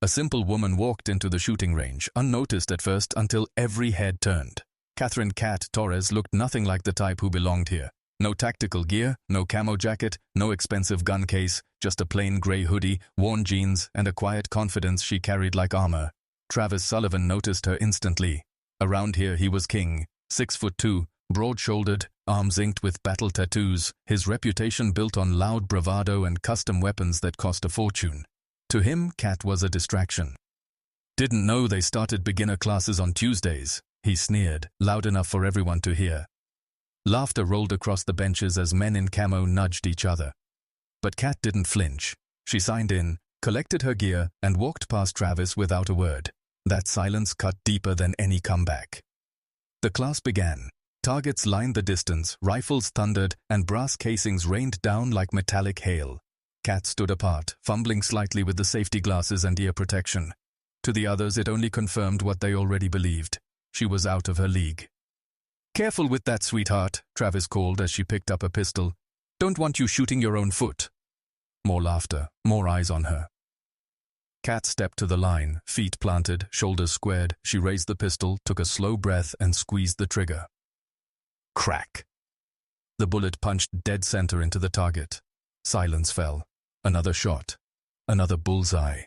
A simple woman walked into the shooting range, unnoticed at first until every head turned. Catherine "Cat" Torres looked nothing like the type who belonged here. No tactical gear, no camo jacket, no expensive gun case, just a plain grey hoodie, worn jeans, and a quiet confidence she carried like armor. Travis Sullivan noticed her instantly. Around here he was king, 6'2", broad-shouldered, arms inked with battle tattoos, his reputation built on loud bravado and custom weapons that cost a fortune. To him, Cat was a distraction. "Didn't know they started beginner classes on Tuesdays," he sneered, loud enough for everyone to hear. Laughter rolled across the benches as men in camo nudged each other. But Cat didn't flinch. She signed in, collected her gear, and walked past Travis without a word. That silence cut deeper than any comeback. The class began. Targets lined the distance, rifles thundered, and brass casings rained down like metallic hail. Cat stood apart, fumbling slightly with the safety glasses and ear protection. To the others, it only confirmed what they already believed. She was out of her league. "Careful with that, sweetheart," Travis called as she picked up a pistol. "Don't want you shooting your own foot." More laughter, more eyes on her. Cat stepped to the line, feet planted, shoulders squared. She raised the pistol, took a slow breath, and squeezed the trigger. Crack! The bullet punched dead center into the target. Silence fell. Another shot. Another bullseye.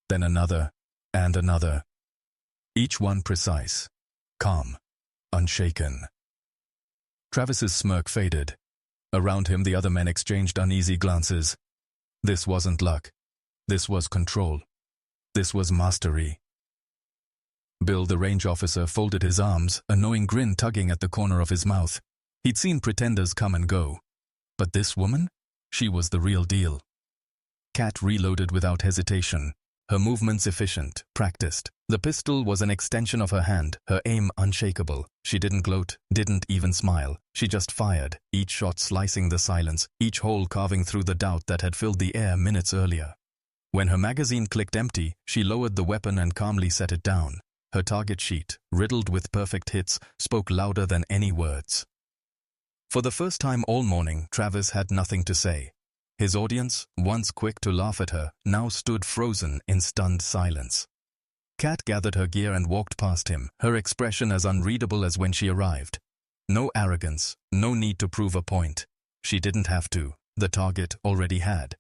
Then another, and another. Each one precise. Calm. Unshaken. Travis's smirk faded. Around him, the other men exchanged uneasy glances. This wasn't luck. This was control. This was mastery. Bill, the range officer, folded his arms, a knowing grin tugging at the corner of his mouth. He'd seen pretenders come and go. But this woman? She was the real deal. Cat reloaded without hesitation. Her movements efficient, practiced. The pistol was an extension of her hand, her aim unshakable. She didn't gloat, didn't even smile. She just fired, each shot slicing the silence, each hole carving through the doubt that had filled the air minutes earlier. When her magazine clicked empty, she lowered the weapon and calmly set it down. Her target sheet, riddled with perfect hits, spoke louder than any words. For the first time all morning, Travis had nothing to say. His audience, once quick to laugh at her, now stood frozen in stunned silence. Cat gathered her gear and walked past him, her expression as unreadable as when she arrived. No arrogance, no need to prove a point. She didn't have to. The target already had.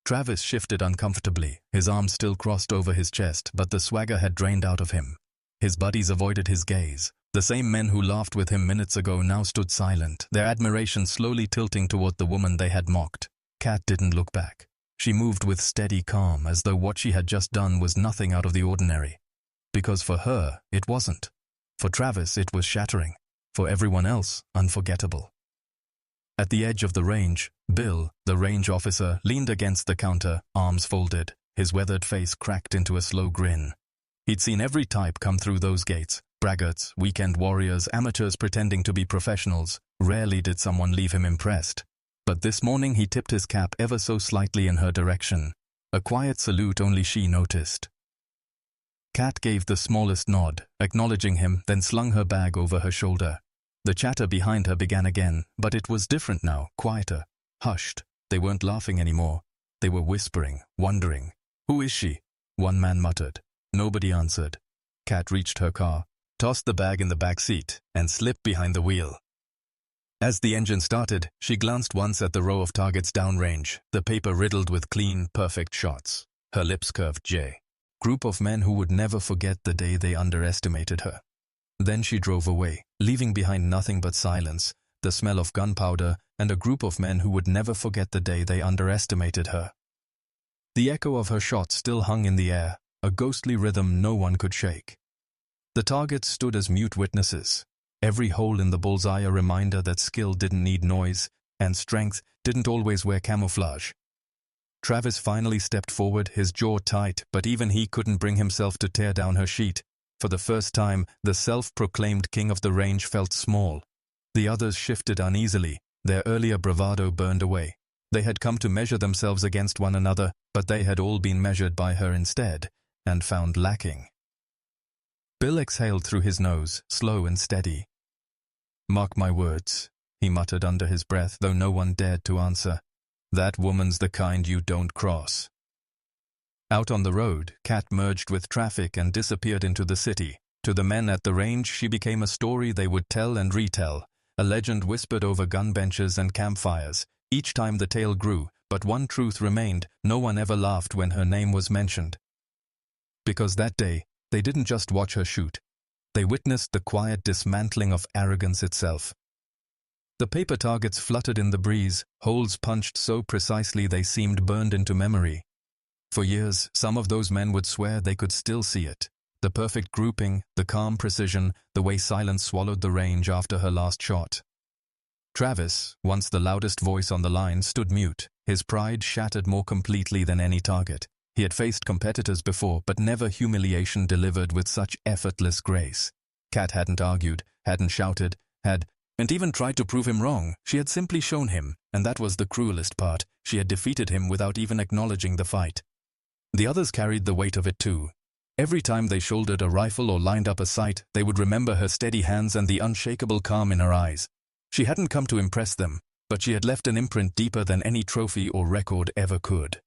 Travis shifted uncomfortably, his arms still crossed over his chest, but the swagger had drained out of him. His buddies avoided his gaze. The same men who laughed with him minutes ago now stood silent, their admiration slowly tilting toward the woman they had mocked. Cat didn't look back. She moved with steady calm, as though what she had just done was nothing out of the ordinary. Because for her, it wasn't. For Travis, it was shattering. For everyone else, unforgettable. At the edge of the range, Bill, the range officer, leaned against the counter, arms folded, his weathered face cracked into a slow grin. He'd seen every type come through those gates. Braggarts, weekend warriors, amateurs pretending to be professionals. Rarely did someone leave him impressed. But this morning he tipped his cap ever so slightly in her direction. A quiet salute only she noticed. Cat gave the smallest nod, acknowledging him, then slung her bag over her shoulder. The chatter behind her began again, but it was different now, quieter, hushed. They weren't laughing anymore. They were whispering, wondering. "Who is she?" one man muttered. Nobody answered. Cat reached her car, tossed the bag in the back seat, and slipped behind the wheel. As the engine started, she glanced once at the row of targets downrange, the paper riddled with clean, perfect shots. Her lips curved J. Group of men who would never forget the day they underestimated her. Then she drove away, leaving behind nothing but silence, the smell of gunpowder, and a group of men who would never forget the day they underestimated her. The echo of her shot still hung in the air, a ghostly rhythm no one could shake. The targets stood as mute witnesses. Every hole in the bullseye a reminder that skill didn't need noise, and strength didn't always wear camouflage. Travis finally stepped forward, his jaw tight, but even he couldn't bring himself to tear down her sheet. For the first time, the self-proclaimed king of the range felt small. The others shifted uneasily, their earlier bravado burned away. They had come to measure themselves against one another, but they had all been measured by her instead, and found lacking. Bill exhaled through his nose, slow and steady. "Mark my words," he muttered under his breath, though no one dared to answer. "That woman's the kind you don't cross." Out on the road, Kat merged with traffic and disappeared into the city. To the men at the range, she became a story they would tell and retell, a legend whispered over gun benches and campfires. Each time the tale grew, but one truth remained: no one ever laughed when her name was mentioned. Because that day, they didn't just watch her shoot. They witnessed the quiet dismantling of arrogance itself. The paper targets fluttered in the breeze, holes punched so precisely they seemed burned into memory. For years, some of those men would swear they could still see it. The perfect grouping, the calm precision, the way silence swallowed the range after her last shot. Travis, once the loudest voice on the line, stood mute, his pride shattered more completely than any target. He had faced competitors before, but never humiliation delivered with such effortless grace. Kat hadn't argued, hadn't shouted, hadn't even tried to prove him wrong. She had simply shown him, and that was the cruelest part. She had defeated him without even acknowledging the fight. The others carried the weight of it too. Every time they shouldered a rifle or lined up a sight, they would remember her steady hands and the unshakable calm in her eyes. She hadn't come to impress them, but she had left an imprint deeper than any trophy or record ever could.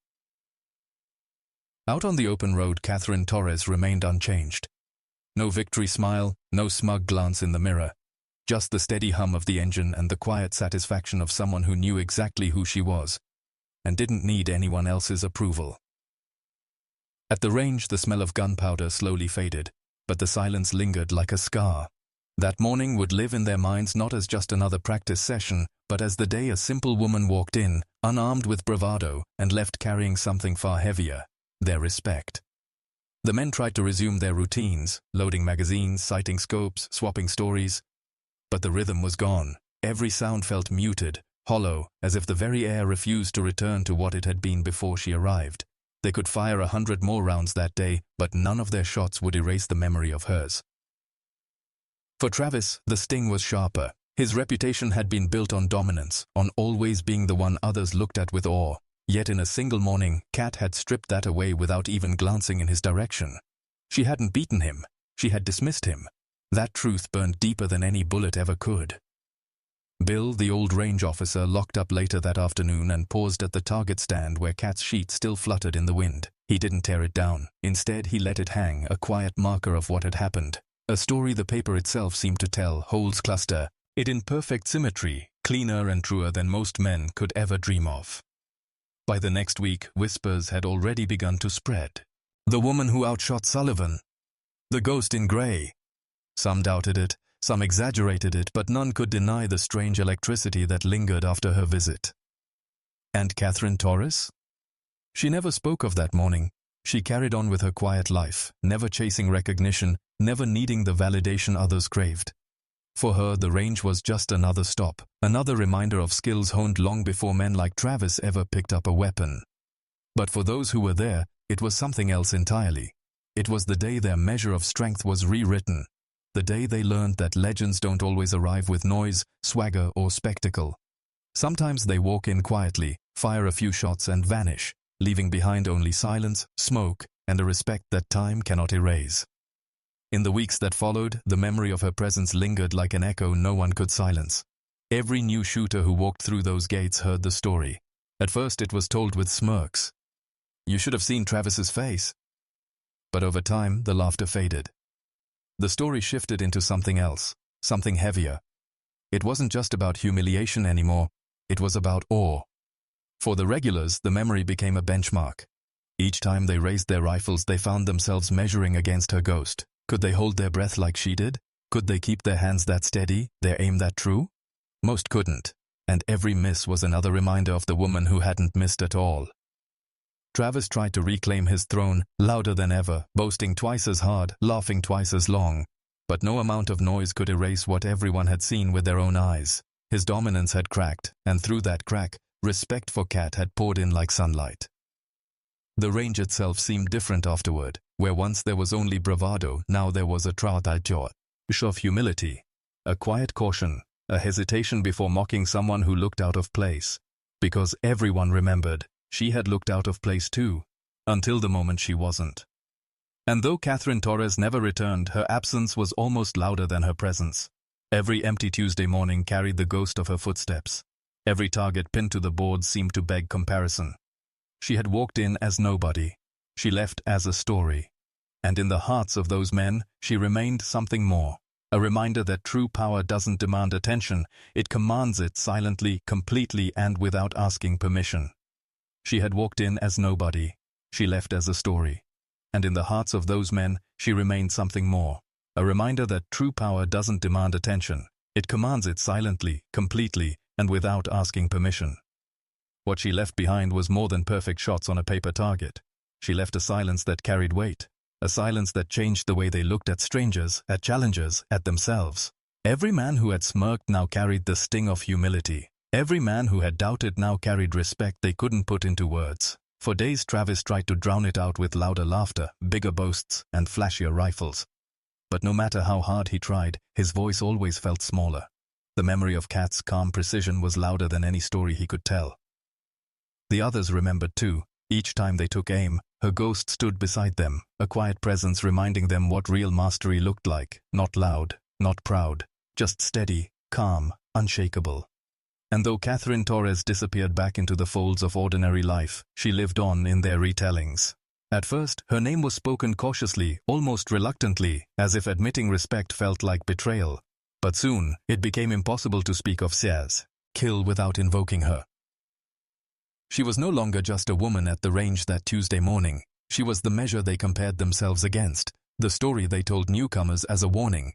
Out on the open road, Catherine Torres remained unchanged. No victory smile, no smug glance in the mirror. Just the steady hum of the engine and the quiet satisfaction of someone who knew exactly who she was, and didn't need anyone else's approval. At the range, the smell of gunpowder slowly faded, but the silence lingered like a scar. That morning would live in their minds not as just another practice session, but as the day a simple woman walked in, unarmed with bravado, and left carrying something far heavier: their respect. The men tried to resume their routines, loading magazines, sighting scopes, swapping stories. But the rhythm was gone. Every sound felt muted, hollow, as if the very air refused to return to what it had been before she arrived. They could fire 100 more rounds that day, but none of their shots would erase the memory of hers. For Travis, the sting was sharper. His reputation had been built on dominance, on always being the one others looked at with awe. Yet in a single morning, Kat had stripped that away without even glancing in his direction. She hadn't beaten him. She had dismissed him. That truth burned deeper than any bullet ever could. Bill, the old range officer, locked up later that afternoon and paused at the target stand where Kat's sheet still fluttered in the wind. He didn't tear it down. Instead, he let it hang, a quiet marker of what had happened. A story the paper itself seemed to tell, holes cluster, it in perfect symmetry, cleaner and truer than most men could ever dream of. By the next week, whispers had already begun to spread. The woman who outshot Sullivan. The ghost in grey. Some doubted it, some exaggerated it, but none could deny the strange electricity that lingered after her visit. And Catherine Torres? She never spoke of that morning. She carried on with her quiet life, never chasing recognition, never needing the validation others craved. For her, the range was just another stop, another reminder of skills honed long before men like Travis ever picked up a weapon. But for those who were there, it was something else entirely. It was the day their measure of strength was rewritten. The day they learned that legends don't always arrive with noise, swagger, or spectacle. Sometimes they walk in quietly, fire a few shots and vanish, leaving behind only silence, smoke, and a respect that time cannot erase. In the weeks that followed, the memory of her presence lingered like an echo no one could silence. Every new shooter who walked through those gates heard the story. At first it was told with smirks. You should have seen Travis's face. But over time, the laughter faded. The story shifted into something else, something heavier. It wasn't just about humiliation anymore, it was about awe. For the regulars, the memory became a benchmark. Each time they raised their rifles, they found themselves measuring against her ghost. Could they hold their breath like she did? Could they keep their hands that steady, their aim that true? Most couldn't, and every miss was another reminder of the woman who hadn't missed at all. Travis tried to reclaim his throne, louder than ever, boasting twice as hard, laughing twice as long. But no amount of noise could erase what everyone had seen with their own eyes. His dominance had cracked, and through that crack, respect for Kat had poured in like sunlight. The range itself seemed different afterward. Where once there was only bravado, now there was a outshot of humility, a quiet caution, a hesitation before mocking someone who looked out of place. Because everyone remembered, she had looked out of place too, until the moment she wasn't. And though Catherine Torres never returned, her absence was almost louder than her presence. Every empty Tuesday morning carried the ghost of her footsteps. Every target pinned to the board seemed to beg comparison. She had walked in as nobody, She left as a story. And in the hearts of those men, she remained something more. A reminder that true power doesn't demand attention, it commands it silently, completely, and without asking permission. She had walked in as nobody. She left as a story. And in the hearts of those men, she remained something more. A reminder that true power doesn't demand attention. It commands it silently, completely, and without asking permission. What she left behind was more than perfect shots on a paper target. She left a silence that carried weight. A silence that changed the way they looked at strangers, at challengers, at themselves. Every man who had smirked now carried the sting of humility. Every man who had doubted now carried respect they couldn't put into words. For days Travis tried to drown it out with louder laughter, bigger boasts, and flashier rifles. But no matter how hard he tried, his voice always felt smaller. The memory of Kat's calm precision was louder than any story he could tell. The others remembered too. Each time they took aim, her ghost stood beside them, a quiet presence reminding them what real mastery looked like. Not loud, not proud, just steady, calm, unshakable. And though Catherine Torres disappeared back into the folds of ordinary life, she lived on in their retellings. At first, her name was spoken cautiously, almost reluctantly, as if admitting respect felt like betrayal. But soon, it became impossible to speak of Sears, kill without invoking her. She was no longer just a woman at the range that Tuesday morning. She was the measure they compared themselves against, the story they told newcomers as a warning,